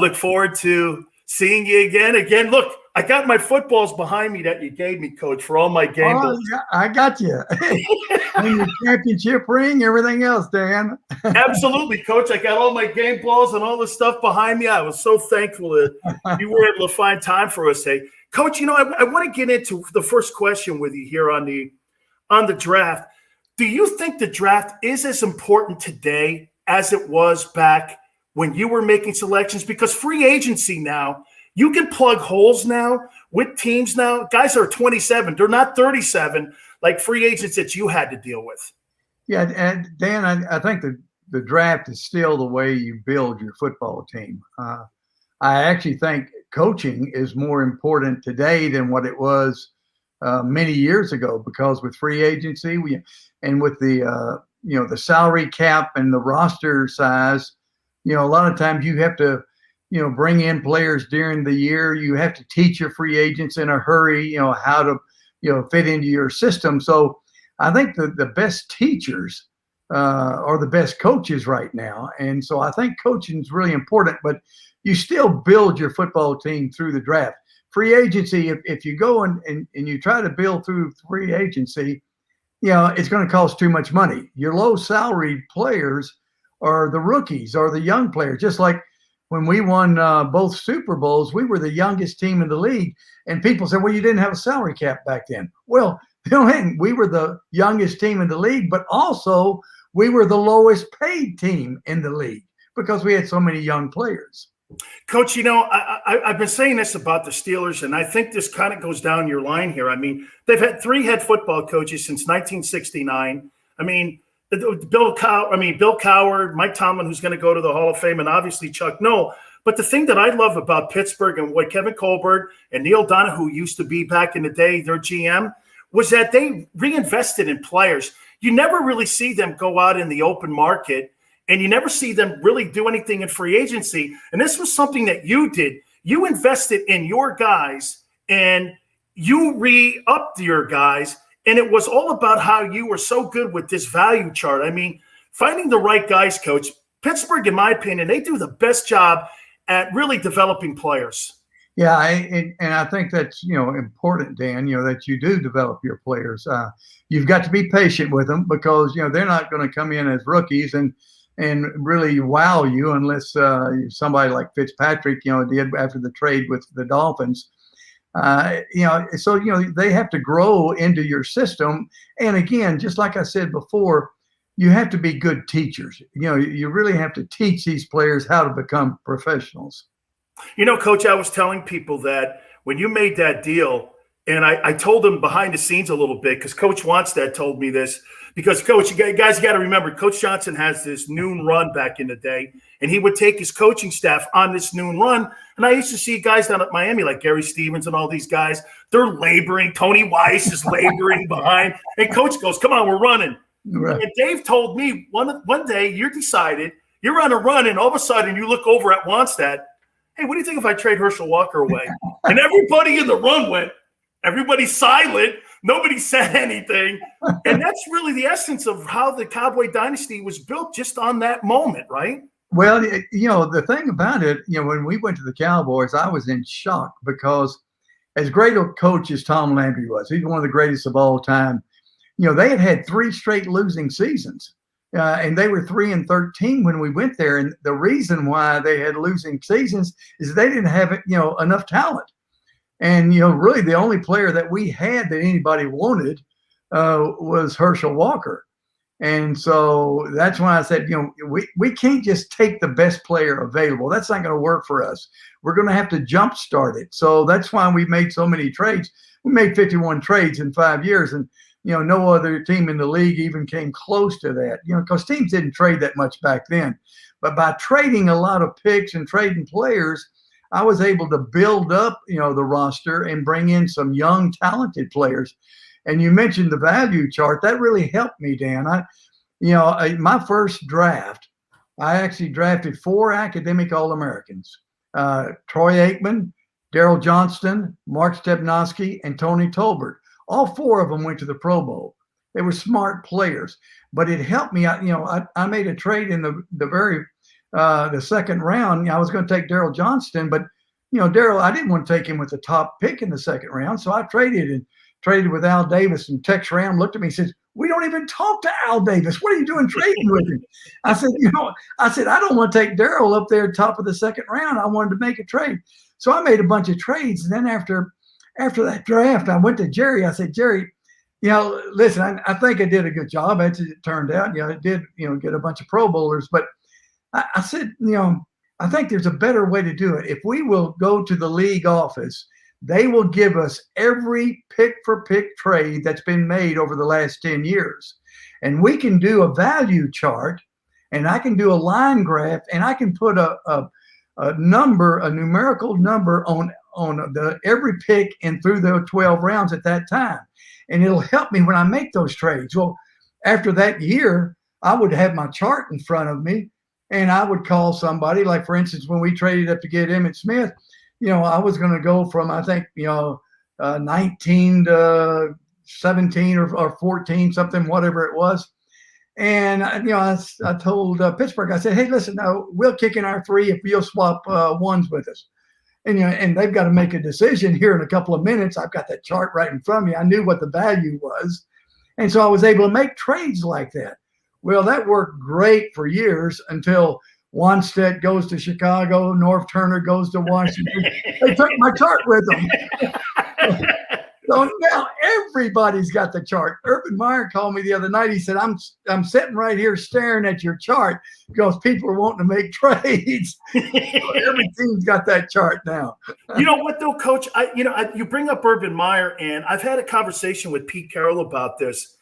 Look forward to seeing you again. Again, look, I got my footballs behind me that you gave me, Coach, for all my game balls. Yeah, I got you. And your championship ring, everything else, Dan. Absolutely, Coach. I got all my game balls and all the stuff behind me. I was so thankful that you were able to find time for us. Hey, Coach, I want to get into the first question with you here on the draft. Do you think the draft is as important today as it was back when you were making selections? Because free agency now, you can plug holes now with teams now. Guys are 27. They're not 37 like free agents that you had to deal with. Yeah, and Dan, I think the draft is still the way you build your football team. I actually think coaching is more important today than what it was many years ago, because with free agency and with the the salary cap and the roster size, a lot of times you have to bring in players during the year. You have to teach your free agents in a hurry, how to fit into your system. So I think the best teachers are the best coaches right now, and so I think coaching is really important. But you still build your football team through the draft. Free agency, if you go and you try to build through free agency, it's going to cost too much money. Your low salaried players are the rookies or the young players. Just like when we won both Super Bowls, we were the youngest team in the league. And people said, well, you didn't have a salary cap back then. Well, we were the youngest team in the league, but also we were the lowest paid team in the league because we had so many young players. Coach, I've been saying this about the Steelers, and I think this kind of goes down your line here. I mean, they've had 3 head football coaches since 1969. I mean, Bill Cowher, Mike Tomlin, who's going to go to the Hall of Fame, and obviously Chuck Noll. But the thing that I love about Pittsburgh and what Kevin Colbert and Neil Donahue used to be back in the day, their GM, was that they reinvested in players. You never really see them go out in the open market, and you never see them really do anything in free agency. And this was something that you did. You invested in your guys, and you re-upped your guys, and it was all about how you were so good with this value chart. I mean, finding the right guys, Coach. Pittsburgh, in my opinion, they do the best job at really developing players. Yeah, and I think that's important, Dan. That you do develop your players. You've got to be patient with them because they're not going to come in as rookies and really wow you unless somebody like Fitzpatrick did after the trade with the Dolphins. So they have to grow into your system. And again, just like I said before, you have to be good teachers. You really have to teach these players how to become professionals. Coach, I was telling people that when you made that deal, and I told them behind the scenes a little bit because Coach Wannstedt told me this. Because, Coach, you guys got to remember, Coach Johnson has this noon run back in the day, and he would take his coaching staff on this noon run. And I used to see guys down at Miami like Gary Stevens and all these guys. They're laboring. Tony Weiss is laboring behind. And Coach goes, come on, we're running. Right. And Dave told me one day you're on a run, and all of a sudden you look over at Wannstedt. Hey, what do you think if I trade Herschel Walker away? And everybody in the run went. Everybody's silent. Nobody said anything. And that's really the essence of how the Cowboy dynasty was built, just on that moment, right? Well, the thing about it, when we went to the Cowboys, I was in shock because as great a coach as Tom Landry was, he's one of the greatest of all time. They had 3 straight losing seasons. And they were 3-13 when we went there. And the reason why they had losing seasons is they didn't have enough talent. And, really the only player that we had that anybody wanted was Herschel Walker. And so that's why I said, we can't just take the best player available. That's not going to work for us. We're going to have to jumpstart it. So that's why we made so many trades. We made 51 trades in 5 years. And, no other team in the league even came close to that, because teams didn't trade that much back then. But by trading a lot of picks and trading players, I was able to build up, the roster and bring in some young, talented players. And you mentioned the value chart. That really helped me, Dan. My first draft, I actually drafted 4 academic All-Americans, Troy Aikman, Daryl Johnston, Mark Stepnoski, and Tony Tolbert. All 4 of them went to the Pro Bowl. They were smart players, but it helped me. I made a trade in the very the second round, I was going to take Daryl Johnston, but Daryl, I didn't want to take him with the top pick in the second round, so I traded with Al Davis. And Tex Ram looked at me and says, "We don't even talk to Al Davis. What are you doing trading with him?" I said, I don't want to take Daryl up there top of the second round. I wanted to make a trade. So I made a bunch of trades. And then after that draft, I went to Jerry. I said, "Jerry, listen, I think I did a good job as it turned out. It did, get a bunch of Pro Bowlers. But I said, I think there's a better way to do it. If we will go to the league office, they will give us every pick-for-pick trade that's been made over the last 10 years. And we can do a value chart, and I can do a line graph, and I can put a numerical number on every pick and through the 12 rounds at that time. And it'll help me when I make those trades." Well, after that year, I would have my chart in front of me, and I would call somebody. Like, for instance, when we traded up to get Emmitt Smith, I was going to go from, I think, 19 to 17 or 14, something, whatever it was. And, I told Pittsburgh, I said, "Hey, listen, we'll kick in our 3 if you'll swap ones with us." And they've got to make a decision here in a couple of minutes. I've got that chart right in front of me. I knew what the value was. And so I was able to make trades like that. Well, that worked great for years until Wanstead goes to Chicago, North Turner goes to Washington. They took my chart with them. So now everybody's got the chart. Urban Meyer called me the other night. He said, I'm sitting right here staring at your chart because people are wanting to make trades." So every team's got that chart now. You know what, though, Coach? You bring up Urban Meyer, and I've had a conversation with Pete Carroll about this.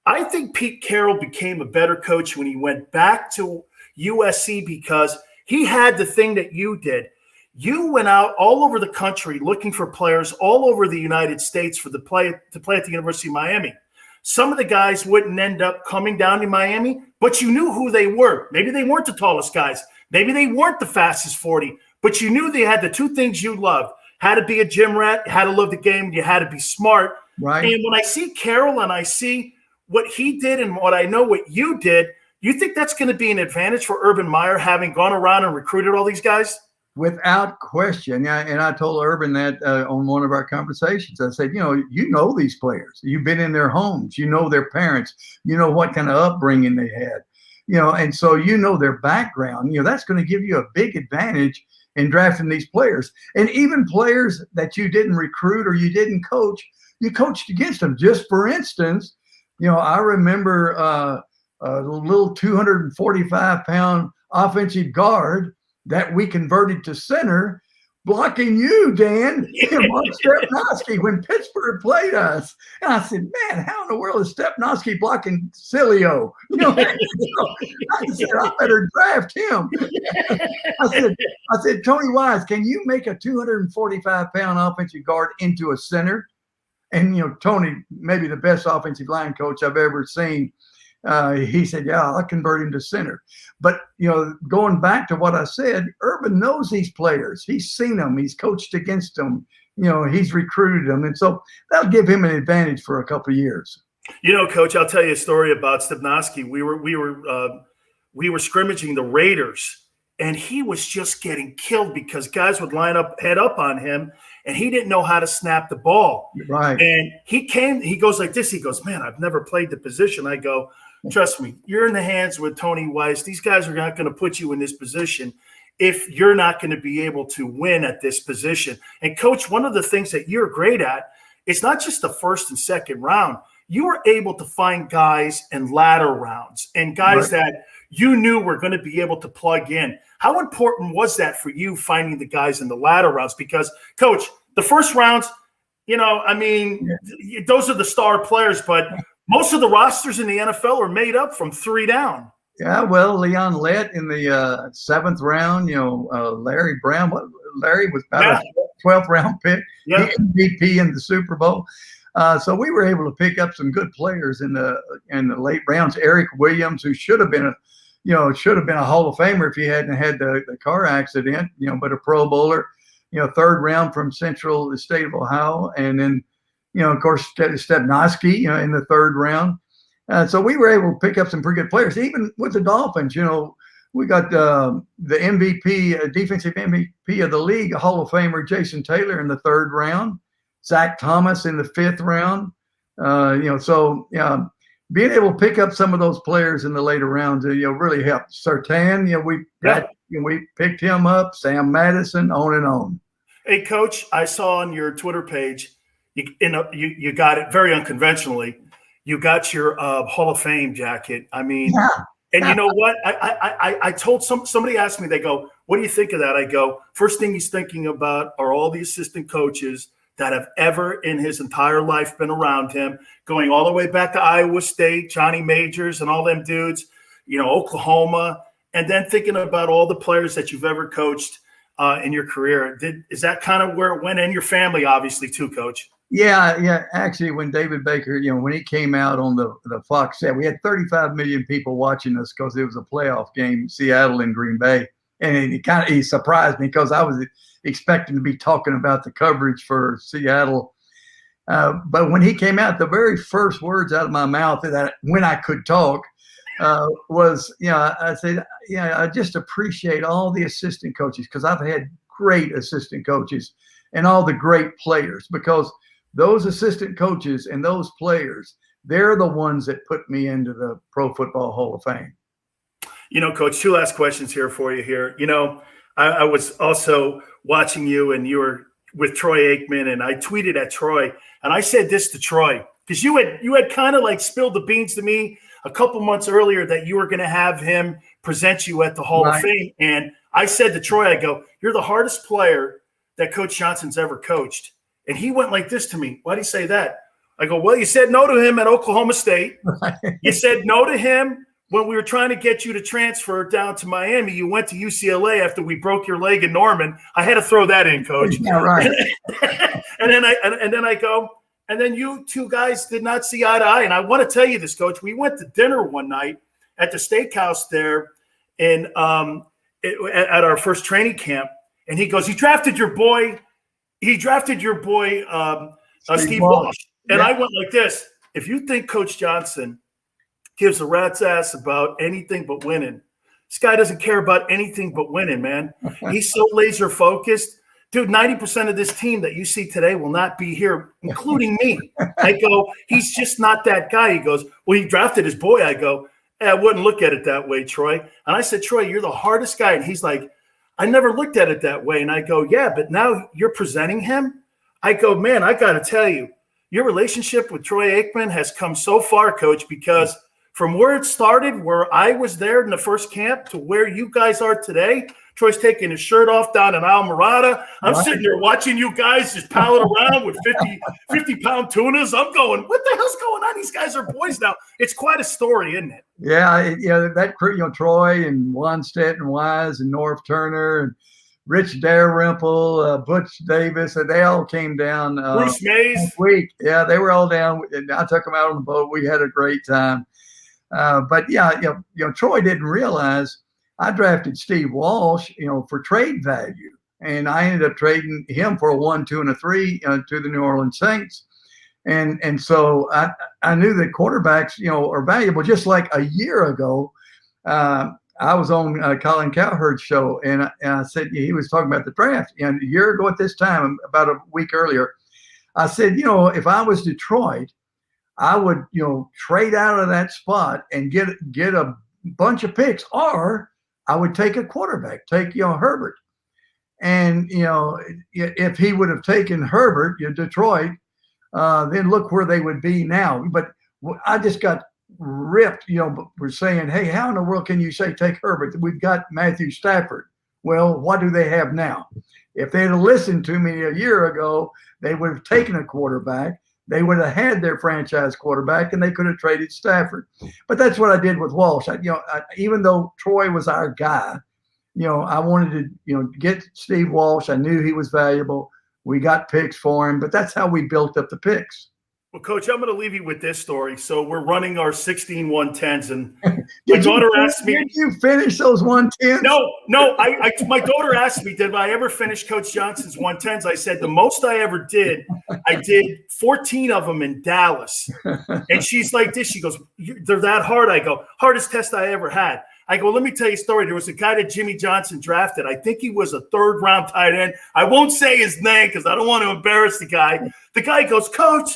I think Pete Carroll became a better coach when he went back to USC because he had the thing that you did. You went out all over the country looking for players all over the United States to play at the University of Miami. Some of the guys wouldn't end up coming down to Miami, but you knew who they were. Maybe they weren't the tallest guys. Maybe they weren't the fastest 40, but you knew they had the 2 things you loved. Had to be a gym rat, had to love the game, you had to be smart. Right. And when I see Carroll and I see what he did and what I know what you did, you think that's going to be an advantage for Urban Meyer having gone around and recruited all these guys? Without question. And I told Urban that on one of our conversations. I said, you know these players. You've been in their homes. You know their parents. You know what kind of upbringing they had. And so their background. That's going to give you a big advantage in drafting these players. And even players that you didn't recruit or you didn't coach, you coached against them. Just for instance, I remember a little 245-pound offensive guard that we converted to center, blocking you, Dan, Mark Stepnoski, when Pittsburgh played us. And I said, "Man, how in the world is Stepnoski blocking Sileo?" I said, "I better draft him." I said, "Tony Wise, can you make a 245-pound offensive guard into a center?" And, Tony, maybe the best offensive line coach I've ever seen, he said, "Yeah, I'll convert him to center." But, going back to what I said, Urban knows these players. He's seen them. He's coached against them. He's recruited them. And so that'll give him an advantage for a couple of years. Coach, I'll tell you a story about Stepnoski. We were scrimmaging the Raiders, and he was just getting killed because guys would head up on him, and he didn't know how to snap the ball. Right. And he goes like this. He goes, "Man, I've never played the position." I go, "Trust me, you're in the hands with Tony Weiss. These guys are not going to put you in this position if you're not going to be able to win at this position." And, Coach, one of the things that you're great at is not just the first and second round. You were able to find guys in latter rounds and guys that you knew were going to be able to plug in. How important was that for you, finding the guys in the latter rounds? Because, Coach, the first rounds, those are the star players, but most of the rosters in the NFL are made up from 3 down. Yeah, well, Leon Lett in the 7th round, Larry Brown. Larry was about a 12th round pick, MVP in the Super Bowl. So we were able to pick up some good players in the late rounds. Eric Williams, who should have been a Hall of Famer if he hadn't had the car accident, but a Pro Bowler, 3rd round from the state of Ohio. And then, of course, Stepnoski, in the 3rd round. So we were able to pick up some pretty good players, even with the Dolphins. We got the MVP, defensive MVP of the league, Hall of Famer Jason Taylor in the 3rd round, Zach Thomas in the 5th round. So being able to pick up some of those players in the later rounds, really helped. Sertan, we picked him up. Sam Madison, on and on. Hey, Coach, I saw on your Twitter page, you got it very unconventionally. You got your Hall of Fame jacket. I mean, and you know what? I told somebody asked me, they go, "What do you think of that?" I go, first thing he's thinking about are all the assistant coaches that have ever in his entire life been around him, going all the way back to Iowa State, Johnny Majors and all them dudes, Oklahoma, and then thinking about all the players that you've ever coached in your career. Is that kind of where it went? And your family, obviously, too, Coach. Yeah. Actually, when David Baker, when he came out on the Fox set, we had 35 million people watching us because it was a playoff game, Seattle and Green Bay. And he surprised me because I was expecting to be talking about the coverage for Seattle. But when he came out, the very first words out of my mouth that when I could talk was, I said, I just appreciate all the assistant coaches, because I've had great assistant coaches and all the great players, because those assistant coaches and those players, they're the ones that put me into the Pro Football Hall of Fame. Coach, 2 last questions here for you here. I was also watching you, and you were with Troy Aikman, and I tweeted at Troy, and I said this to Troy, because you had kind of like spilled the beans to me a couple months earlier that you were going to have him present you at the Hall of Fame. And I said to Troy, I go, "You're the hardest player that Coach Johnson's ever coached." And he went like this to me. "Why do you say that?" I go, "Well, you said no to him at Oklahoma State. You said no to him when we were trying to get you to transfer down to Miami. You went to UCLA after we broke your leg in Norman." I had to throw that in, Coach. Yeah, right. and then I go, and then you 2 guys did not see eye to eye. And I want to tell you this, Coach. We went to dinner one night at the steakhouse there at our first training camp. And he goes, He drafted your boy, Steve Walsh. And I went like this: if you think Coach Johnson gives a rat's ass about anything but winning, this guy doesn't care about anything but winning, man. He's so laser focused. Dude, 90% of this team that you see today will not be here, including me. I go, he's just not that guy. He goes, "Well, he drafted his boy." I go, I wouldn't look at it that way, Troy. And I said, "Troy, you're the hardest guy." And he's like, "I never looked at it that way." And I go, "Yeah, but now you're presenting him." I go, "Man, I got to tell you, your relationship with Troy Aikman has come so far, Coach, because from where it started, where I was there in the first camp, to where you guys are today, Troy's taking his shirt off down in Almirada. I'm sitting there watching you guys just pallet around with 50-pound tunas. I'm going, what the hell's going on? These guys are boys now." It's quite a story, isn't it? Yeah, that Troy and Wannstedt and Wise and North Turner and Rich Dalrymple, Butch Davis, they all came down. Bruce Mays. Last week. Yeah, they were all down. And I took them out on the boat. We had a great time. But Troy didn't realize I drafted Steve Walsh, for trade value, and I ended up trading him for a 1, 2, and a 3 to the New Orleans Saints, and so I knew that quarterbacks, are valuable. Just like a year ago, I was on Colin Cowherd's show, and I said, he was talking about the draft, and a year ago at this time, about a week earlier, I said, if I was Detroit, I would, trade out of that spot and get a bunch of picks, or I would take a quarterback, take, Herbert. And, if he would have taken Herbert, Detroit, then look where they would be now. But I just got ripped, we're saying, hey, how in the world can you say take Herbert? We've got Matthew Stafford. Well, what do they have now? If they'd have listened to me a year ago, they would have taken a quarterback. They would have had their franchise quarterback, and they could have traded Stafford. But that's what I did with Walsh. Even though Troy was our guy, I wanted to, get Steve Walsh. I knew he was valuable. We got picks for him, but that's how we built up the picks. Well, Coach, I'm going to leave you with this story. So we're running our 16 110s, and my daughter asked me. Did you finish those 110s? No. My daughter asked me, did I ever finish Coach Johnson's 110s? I said the most I ever did, I did 14 of them in Dallas. And she's like this. She goes, they're that hard? I go, hardest test I ever had. I go, let me tell you a story. There was a guy that Jimmy Johnson drafted. I think he was a 3rd-round tight end. I won't say his name because I don't want to embarrass the guy. The guy goes, Coach,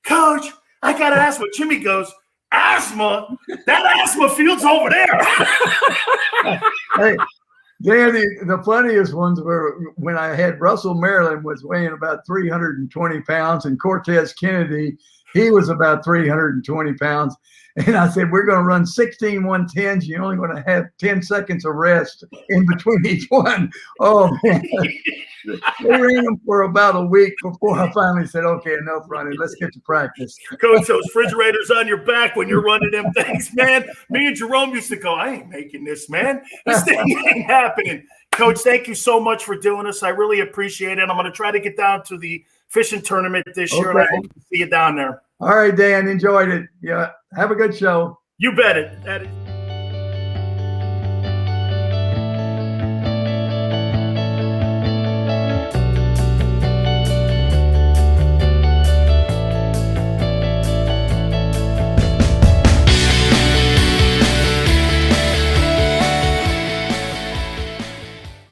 I got asthma. Jimmy goes, asthma? That asthma field's over there. Hey, Dan, the funniest ones were when I had Russell Maryland was weighing about 320 pounds, and Cortez Kennedy, he was about 320 pounds. And I said, we're going to run 16 110s. You're only going to have 10 seconds of rest in between each one. Oh, man. They ran them for about a week before I finally said, okay, enough running. Let's get to practice. Coach, those refrigerators on your back when you're running them things, man. Me and Jerome used to go, I ain't making this, man. This thing ain't happening. Coach, thank you so much for doing this. I really appreciate it. I'm going to try to get down to the fishing tournament this year, and I hope to see you down there. All right, Dan, enjoyed it. Yeah, have a good show. You bet it.